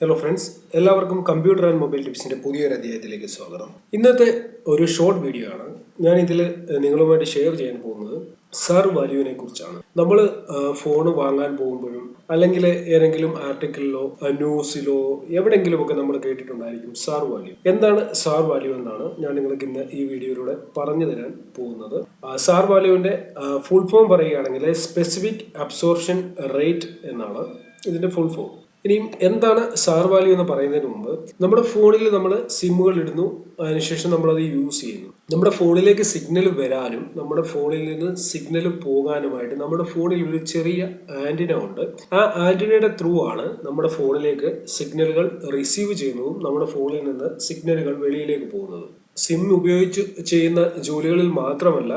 Hello friends, എല്ലാവർക്കും computer and mobile ടിപ്സിൻ്റെ പുതിയൊരു അധ്യായത്തിലേക്ക് സ്വാഗതം. ഇന്നത്തെ ഒരു ഷോർട്ട് വീഡിയോ ആണ്. ഞാൻ ഇതിൽ നിങ്ങളുമായിട്ട് ഷെയർ ചെയ്യാൻ പോകുന്നത് സാർ വാല്യൂവിനെ കുറിച്ചാണ്. നമ്മൾ ഫോൺ വാങ്ങാൻ പോകുമ്പോഴും അല്ലെങ്കിൽ ഏതെങ്കിലും ആർട്ടിക്കിളിലോ ന്യൂസിലോ എവിടെയെങ്കിലുമൊക്കെ നമ്മൾ കേട്ടിട്ടുണ്ടായിരിക്കും സാർ വാല്യൂ. എന്താണ് സാർ വാല്യൂ എന്നാണ് ഞാൻ നിങ്ങൾക്ക് ഇന്ന് ഈ വീഡിയോയിലൂടെ പറഞ്ഞു തരാൻ പോകുന്നത്. സാർ വാല്യൂവിൻ്റെ ഫുൾ ഫോം പറയുകയാണെങ്കിൽ സ്പെസിഫിക് അബ്സോർപ്ഷൻ റേറ്റ് എന്നാണ് ഇതിൻ്റെ ഫുൾ ഫോം. ഇനിയും എന്താണ് സാർ വാല്യൂ എന്ന് പറയുന്നതിന് മുമ്പ് നമ്മുടെ ഫോണിൽ നമ്മൾ സിമ്മുകൾ ഇടുന്നു, അതിനുശേഷം നമ്മളത് യൂസ് ചെയ്യുന്നു. നമ്മുടെ ഫോണിലേക്ക് സിഗ്നൽ വരാനും നമ്മുടെ ഫോണിൽ നിന്ന് സിഗ്നൽ പോകാനുമായിട്ട് നമ്മുടെ ഫോണിൽ ഒരു ചെറിയ ആന്റിന ഉണ്ട്. ആ ആന്റിനയുടെ ത്രൂ ആണ് നമ്മുടെ ഫോണിലേക്ക് സിഗ്നലുകൾ റിസീവ് ചെയ്യുന്നതും നമ്മുടെ ഫോണിൽ നിന്ന് സിഗ്നലുകൾ വെളിയിലേക്ക് പോകുന്നത്. സിം ഉപയോഗിച്ച് ചെയ്യുന്ന ജോലികളിൽ മാത്രമല്ല,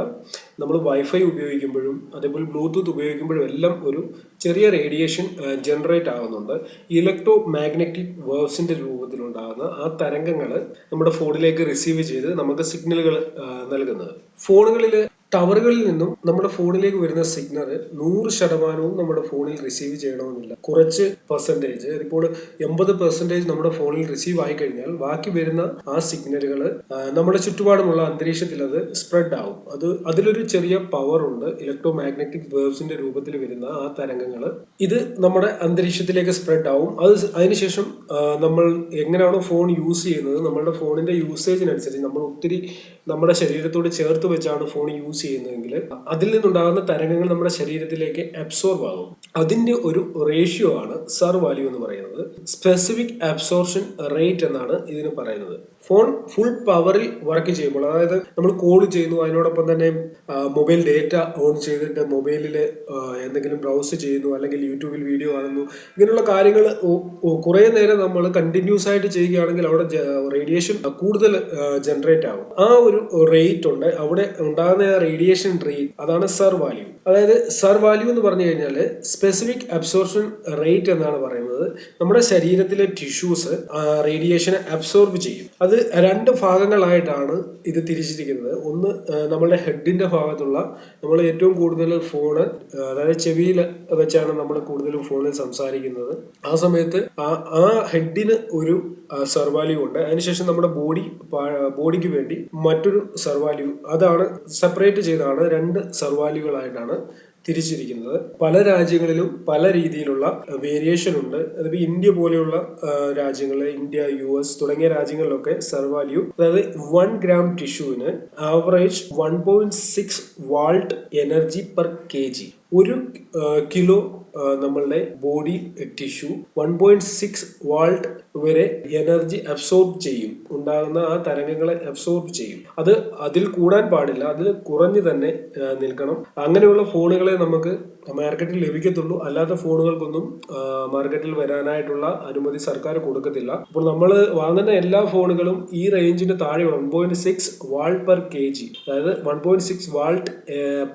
നമ്മൾ വൈഫൈ ഉപയോഗിക്കുമ്പോഴും അതേപോലെ ബ്ലൂടൂത്ത് ഉപയോഗിക്കുമ്പോഴും എല്ലാം ഒരു ചെറിയ റേഡിയേഷൻ ജനറേറ്റ് ആകുന്നുണ്ട്. ഇലക്ട്രോ മാഗ്നറ്റിക് വേവ്സിന്റെ രൂപത്തിലുണ്ടാകുന്ന ആ തരംഗങ്ങൾ നമ്മുടെ ഫോണിലേക്ക് റിസീവ് ചെയ്ത് നമുക്ക് സിഗ്നലുകൾ നൽകുന്നത്. ഫോണുകളിൽ ടവറുകളിൽ നിന്നും നമ്മുടെ ഫോണിലേക്ക് വരുന്ന സിഗ്നൽ 100% നമ്മുടെ ഫോണിൽ റിസീവ് ചെയ്യണമെന്നില്ല. കുറച്ച് പെർസെൻറ്റേജ്, ഇപ്പോൾ 80% നമ്മുടെ ഫോണിൽ റിസീവ് ആയി കഴിഞ്ഞാൽ ബാക്കി വരുന്ന ആ സിഗ്നലുകൾ നമ്മുടെ ചുറ്റുപാടുമുള്ള അന്തരീക്ഷത്തിൽ അത് സ്പ്രെഡ് ആവും. അതിലൊരു ചെറിയ പവർ ഉണ്ട്. ഇലക്ട്രോ മാഗ്നറ്റിക് വേവ്സിന്റെ രൂപത്തിൽ വരുന്ന ആ തരംഗങ്ങൾ ഇത് നമ്മുടെ അന്തരീക്ഷത്തിലേക്ക് സ്പ്രെഡ് ആവും. അതിനുശേഷം നമ്മൾ എങ്ങനെയാണോ ഫോൺ യൂസ് ചെയ്യുന്നത്, നമ്മളുടെ ഫോണിന്റെ യൂസേജിനനുസരിച്ച് നമ്മൾ ഒത്തിരി നമ്മുടെ ശരീരത്തോട് ചേർത്ത് വെച്ചാണ് ഫോൺ യൂസ് ചെയ്യുന്നതെങ്കിൽ അതിൽ നിന്നുണ്ടാകുന്ന തരംഗങ്ങൾ നമ്മുടെ ശരീരത്തിലേക്ക് അബ്സോർബ് ആകും. അതിന്റെ ഒരു റേഷ്യോ ആണ് സാർ വാല്യൂ എന്ന് പറയുന്നത്. സ്പെസിഫിക് അബ്സോർപ്ഷൻ റേറ്റ് എന്നാണ് ഇതിന് പറയുന്നത്. ഫോൺ ഫുൾ പവറിൽ വർക്ക് ചെയ്യുമ്പോൾ, അതായത് നമ്മൾ കോൾ ചെയ്യുന്നു, അതിനോടൊപ്പം തന്നെ മൊബൈൽ ഡേറ്റ ഓൺ ചെയ്തിട്ട് മൊബൈലിൽ എന്തെങ്കിലും ബ്രൗസ് ചെയ്യുന്നു, അല്ലെങ്കിൽ യൂട്യൂബിൽ വീഡിയോ കാണുന്നു, ഇങ്ങനെയുള്ള കാര്യങ്ങൾ കുറേ നേരം നമ്മൾ കണ്ടിന്യൂസ് ആയിട്ട് ചെയ്യുകയാണെങ്കിൽ അവിടെ റേഡിയേഷൻ കൂടുതൽ ജനറേറ്റ് ആകും. ആ ഒരു റേറ്റ് ഉണ്ട്, അവിടെ ഉണ്ടാകുന്ന റേഡിയേഷൻ റേറ്റ്, അതാണ് സാർ വാല്യൂ. അതായത് സാർ വാല്യൂ എന്ന് പറഞ്ഞു കഴിഞ്ഞാൽ സ്പെസിഫിക് അബ്സോർപ്ഷൻ റേറ്റ് എന്നാണ് പറയുന്നത്. നമ്മുടെ ശരീരത്തിലെ ടിഷ്യൂസ് റേഡിയേഷനെ അബ്സോർബ് ചെയ്യും. അത് രണ്ട് ഭാഗങ്ങളായിട്ടാണ് ഇത് തിരിച്ചിരിക്കുന്നത്. ഒന്ന്, നമ്മളുടെ ഹെഡിന്റെ ഭാഗത്തുള്ള, നമ്മൾ ഏറ്റവും കൂടുതൽ ഫോണ്, അതായത് ചെവിയിൽ വെച്ചാണ് നമ്മൾ കൂടുതലും ഫോണിൽ സംസാരിക്കുന്നത്. ആ സമയത്ത് ആ ഹെഡിന് ഒരു സാർ വാല്യൂ ഉണ്ട്. അതിനുശേഷം നമ്മുടെ ബോഡിക്ക് വേണ്ടി മറ്റൊരു സാർ വാല്യൂ, അതാണ് സെപ്പറേറ്റ് ചെയ്താണ് രണ്ട് സാർ വാല്യൂകളായിട്ടാണ് തിരിച്ചിരിക്കുന്നത്. പല രാജ്യങ്ങളിലും പല രീതിയിലുള്ള വേരിയേഷൻ ഉണ്ട്. അതിപ്പോൾ ഇന്ത്യ പോലെയുള്ള രാജ്യങ്ങളിൽ, ഇന്ത്യ, US തുടങ്ങിയ രാജ്യങ്ങളിലൊക്കെ സാർ വാല്യൂ, അതായത് 1 gram ടിഷ്യൂവിന് average 1.6 watt energy per kg. 1 കിലോ നമ്മളുടെ ബോഡി ടിഷ്യൂ 1.6 വാൾട്ട് വരെ എനർജി അബ്സോർബ് ചെയ്യും. ഉണ്ടാകുന്ന ആ തരംഗങ്ങളെ അബ്സോർബ് ചെയ്യും. അതിൽ കൂടാൻ പാടില്ല, അതിൽ കുറഞ്ഞു തന്നെ നിൽക്കണം. അങ്ങനെയുള്ള ഫോണുകളെ നമുക്ക് മാർക്കറ്റിൽ ലഭിക്കത്തുള്ളൂ. അല്ലാത്ത ഫോണുകൾക്കൊന്നും മാർക്കറ്റിൽ വരാനായിട്ടുള്ള അനുമതി സർക്കാർ കൊടുക്കത്തില്ല. അപ്പോൾ നമ്മൾ വാങ്ങുന്ന എല്ലാ ഫോണുകളും ഈ റേഞ്ചിന് താഴെയുള്ള 1.6 വാൾട്ട് പെർ kg, അതായത് 1.6 വാൾട്ട്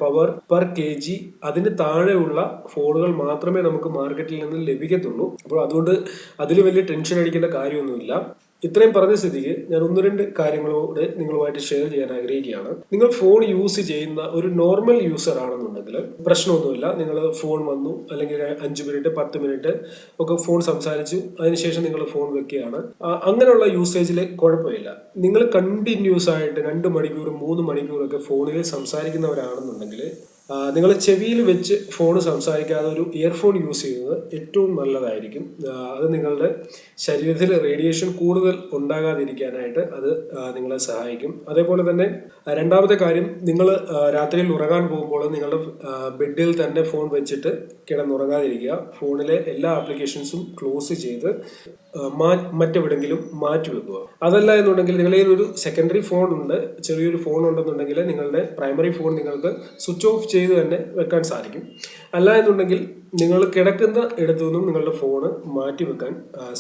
പവർ പെർ kg, അതിന് താഴെയുള്ള ഫോണുകൾ മാത്രമേ നമുക്ക് മാർക്കറ്റിൽ നിന്ന് ലഭിക്കത്തുള്ളൂ. അപ്പോൾ അതുകൊണ്ട് അതിൽ വലിയ ടെൻഷൻ അടിക്കേണ്ട കാര്യമൊന്നുമില്ല. ഇത്രയും പറഞ്ഞ സ്ഥിതിക്ക് ഞാൻ 1-2 കാര്യങ്ങളോട് നിങ്ങളുമായിട്ട് ഷെയർ ചെയ്യാൻ ആഗ്രഹിക്കുകയാണ്. നിങ്ങൾ ഫോൺ യൂസ് ചെയ്യുന്ന ഒരു നോർമൽ യൂസർ ആണെന്നുണ്ടെങ്കിൽ പ്രശ്നമൊന്നുമില്ല. നിങ്ങൾ ഫോൺ വന്നു, അല്ലെങ്കിൽ 5 മിനിറ്റ് 10 മിനിറ്റ് ഒക്കെ ഫോൺ സംസാരിച്ചു, അതിനുശേഷം നിങ്ങൾ ഫോൺ വെക്കുകയാണ്. അങ്ങനെയുള്ള യൂസേജിൽ കുഴപ്പമില്ല. നിങ്ങൾ കണ്ടിന്യൂസ് ആയിട്ട് 2 മണിക്കൂർ 3 മണിക്കൂറൊക്കെ ഫോണിൽ സംസാരിക്കുന്നവരാണെന്നുണ്ടെങ്കിൽ നിങ്ങൾ ചെവിയിൽ വെച്ച് ഫോൺ സംസാരിക്കാതെ ഒരു ഇയർഫോൺ യൂസ് ചെയ്യുന്നത് ഏറ്റവും നല്ലതായിരിക്കും. അത് നിങ്ങളുടെ ശരീരത്തിൽ റേഡിയേഷൻ കൂടുതൽ ഉണ്ടാകാതിരിക്കാനായിട്ട് അത് നിങ്ങളെ സഹായിക്കും. അതേപോലെ തന്നെ രണ്ടാമത്തെ കാര്യം, നിങ്ങൾ രാത്രിയിൽ ഉറങ്ങാൻ പോകുമ്പോൾ നിങ്ങളുടെ ബെഡിൽ തന്നെ ഫോൺ വെച്ചിട്ട് കിടന്നുറങ്ങാതിരിക്കുക. ഫോണിലെ എല്ലാ ആപ്ലിക്കേഷൻസും ക്ലോസ് ചെയ്ത് മറ്റെവിടെങ്കിലും മാറ്റി വെക്കുക. അതല്ല എന്നുണ്ടെങ്കിൽ നിങ്ങളുടെ ഒരു സെക്കൻഡറി ഫോൺ ഉണ്ട്, ചെറിയൊരു ഫോൺ ഉണ്ടെന്നുണ്ടെങ്കിൽ നിങ്ങളുടെ പ്രൈമറി ഫോൺ നിങ്ങൾക്ക് സ്വിച്ച് ഓഫ് ചെയ്ത് തന്നെ വെക്കാൻ സാധിക്കും. അല്ല എന്നുണ്ടെങ്കിൽ നിങ്ങൾ കിടക്കുന്ന ഇടത്തു നിന്നും നിങ്ങളുടെ ഫോണ് മാറ്റി വെക്കാൻ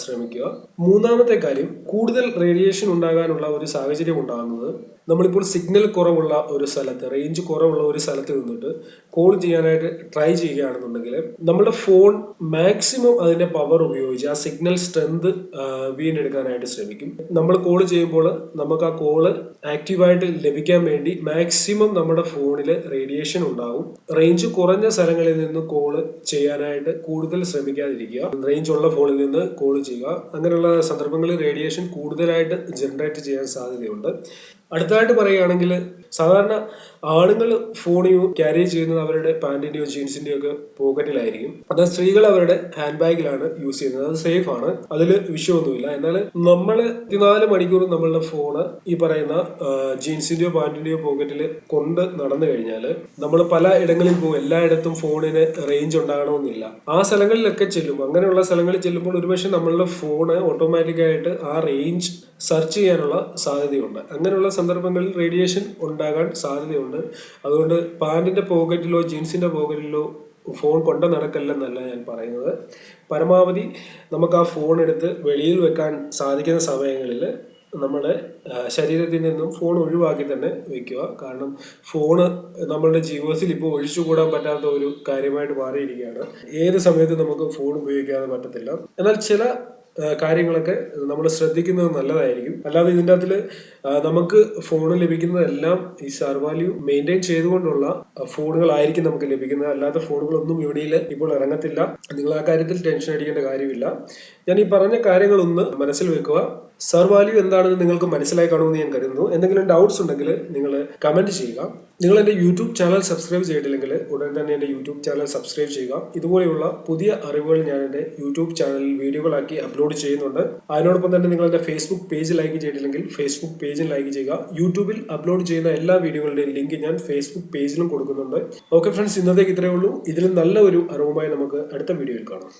ശ്രമിക്കുക. മൂന്നാമത്തെ കാര്യം, കൂടുതൽ റേഡിയേഷൻ ഉണ്ടാകാനുള്ള ഒരു സാഹചര്യം ഉണ്ടാകുന്നത് നമ്മളിപ്പോൾ സിഗ്നൽ കുറവുള്ള ഒരു സ്ഥലത്ത്, റേഞ്ച് കുറവുള്ള ഒരു സ്ഥലത്ത് നിന്നിട്ട് കോൾ ചെയ്യാനായിട്ട് ട്രൈ ചെയ്യുകയാണെന്നുണ്ടെങ്കിൽ നമ്മുടെ ഫോൺ മാക്സിമം അതിന്റെ പവർ ഉപയോഗിച്ച് ആ സിഗ്നൽ സ്ട്രെങ്ത് വീണ്ടെടുക്കാനായിട്ട് ശ്രമിക്കും. നമ്മൾ കോൾ ചെയ്യുമ്പോൾ നമുക്ക് ആ കോള് ആക്റ്റീവായിട്ട് ലഭിക്കാൻ വേണ്ടി മാക്സിമം നമ്മുടെ ഫോണിൽ റേഡിയേഷൻ ഉണ്ടാവും. റേഞ്ച് കുറഞ്ഞ സ്ഥലങ്ങളിൽ നിന്ന് കോള് ചെയ്യാനായിട്ട് കൂടുതൽ ശ്രമിക്കാതിരിക്കുക. റേഞ്ച് ഉള്ള ഫോണിൽ നിന്ന് കോൾ ചെയ്യുക. അങ്ങനെയുള്ള സന്ദർഭങ്ങളിൽ റേഡിയേഷൻ കൂടുതലായിട്ട് ജനറേറ്റ് ചെയ്യാൻ സാധ്യതയുണ്ട്. അടുത്തതായിട്ട് പറയുകയാണെങ്കിൽ സാധാരണ ആണുങ്ങൾ ഫോൺ ക്യാരി ചെയ്യുന്നത് അവരുടെ പാൻറ്റിന്റെയോ ജീൻസിന്റെയോ ഒക്കെ പോക്കറ്റിലായിരിക്കും. അത് സ്ത്രീകൾ അവരുടെ ഹാൻഡ് ബാഗിലാണ് യൂസ് ചെയ്യുന്നത്. അത് സേഫ് ആണ്, അതിൽ വിഷയമൊന്നുമില്ല. എന്നാൽ നമ്മൾ 24 മണിക്കൂർ നമ്മളുടെ ഫോണ് ഈ പറയുന്ന ജീൻസിന്റെയോ പാൻറ്റിന്റെയോ പോക്കറ്റിൽ കൊണ്ട് നടന്നു കഴിഞ്ഞാൽ നമ്മൾ പല ഇടങ്ങളിൽ പോകും. എല്ലായിടത്തും ഫോണിന് റേഞ്ച് ഉണ്ടാകണമെന്നില്ല. ആ സ്ഥലങ്ങളിലൊക്കെ ചെല്ലും. അങ്ങനെയുള്ള സ്ഥലങ്ങളിൽ ചെല്ലുമ്പോൾ ഒരുപക്ഷെ നമ്മളുടെ ഫോണ് ഓട്ടോമാറ്റിക്കായിട്ട് ആ റേഞ്ച് സെർച്ച് ചെയ്യാനുള്ള സാധ്യതയുണ്ട്. അങ്ങനെയുള്ള സന്ദർഭങ്ങളിൽ റേഡിയേഷൻ ഉണ്ടാകാൻ സാധ്യതയുണ്ട്. അതുകൊണ്ട് പാൻറ്റിന്റെ പോക്കറ്റിലോ ജീൻസിന്റെ പോക്കറ്റിലോ ഫോൺ കൊണ്ട് നടക്കല്ലെന്നല്ല ഞാൻ പറയുന്നത്. പരമാവധി നമുക്ക് ആ ഫോൺ എടുത്ത് വെളിയിൽ വെക്കാൻ സാധിക്കുന്ന സമയങ്ങളിൽ നമ്മുടെ ശരീരത്തിൽ നിന്നും ഫോൺ ഒഴിവാക്കി തന്നെ വെക്കുക. കാരണം ഫോണ് നമ്മളുടെ ജീവിതത്തിൽ ഇപ്പോൾ ഒഴിച്ചുകൂടാൻ പറ്റാത്ത ഒരു കാര്യമായിട്ട് മാറിയിരിക്കുകയാണ്. ഏത് സമയത്തും നമുക്ക് ഫോൺ ഉപയോഗിക്കാതെ പറ്റത്തില്ല. എന്നാൽ ചില കാര്യങ്ങളൊക്കെ നമ്മൾ ശ്രദ്ധിക്കുന്നത് നല്ലതായിരിക്കും. അല്ലാതെ ഇതിൻ്റെ അകത്തിൽ നമുക്ക് ഫോൺ ലഭിക്കുന്നതെല്ലാം ഈ സ്റ്റാർ വാല്യൂ മെയിൻറ്റെയിൻ ചെയ്തുകൊണ്ടുള്ള ഫോണുകളായിരിക്കും നമുക്ക് ലഭിക്കുന്നത്. അല്ലാത്ത ഫോണുകളൊന്നും ഇവിടെയിൽ ഇപ്പോൾ ഇറങ്ങത്തില്ല. നിങ്ങൾ ആ കാര്യത്തിൽ ടെൻഷൻ അടിക്കേണ്ട കാര്യമില്ല. ഞാൻ ഈ പറഞ്ഞ കാര്യങ്ങളൊന്ന് മനസ്സിൽ വെക്കുക. സ്റ്റാർ വാല്യൂ എന്താണെന്ന് നിങ്ങൾക്ക് മനസ്സിലായി കാണുമെന്ന് ഞാൻ കരുതുന്നു. എന്തെങ്കിലും ഡൗട്ട്സ് ഉണ്ടെങ്കിൽ നിങ്ങൾ കമൻറ്റ് ചെയ്യുക. നിങ്ങൾ എൻ്റെ യൂട്യൂബ് ചാനൽ സബ്സ്ക്രൈബ് ചെയ്തിട്ടില്ലെങ്കിൽ ഉടൻ തന്നെ എൻ്റെ യൂട്യൂബ് ചാനൽ സബ്സ്ക്രൈബ് ചെയ്യുക. ഇതുപോലെയുള്ള പുതിയ അറിവുകൾ ഞാൻ എൻ്റെ യൂട്യൂബ് ചാനലിൽ വീഡിയോകളാക്കി അപ്ലോഡ് ചെയ്യുന്നുണ്ട്. അതിനോടൊപ്പം തന്നെ നിങ്ങൾ എൻ്റെ ഫേസ്ബുക്ക് പേജ് ലൈക്ക് ചെയ്തിട്ടില്ലെങ്കിൽ ഫേസ്ബുക്ക് പേജിൽ ലൈക്ക് ചെയ്യുക. യൂട്യൂബിൽ അപ്ലോഡ് ചെയ്യുന്ന എല്ലാ വീഡിയോകളുടെയും ലിങ്ക് ഞാൻ ഫേസ്ബുക്ക് പേജിലും കൊടുക്കുന്നുണ്ട്. ഓക്കെ ഫ്രണ്ട്സ്, ഇന്നത്തേക്ക് ഇത്രയേ ഉള്ളൂ. ഇതിലും നല്ല ഒരു അറിവുമായി നമുക്ക് അടുത്ത വീഡിയോയിൽ കാണാം.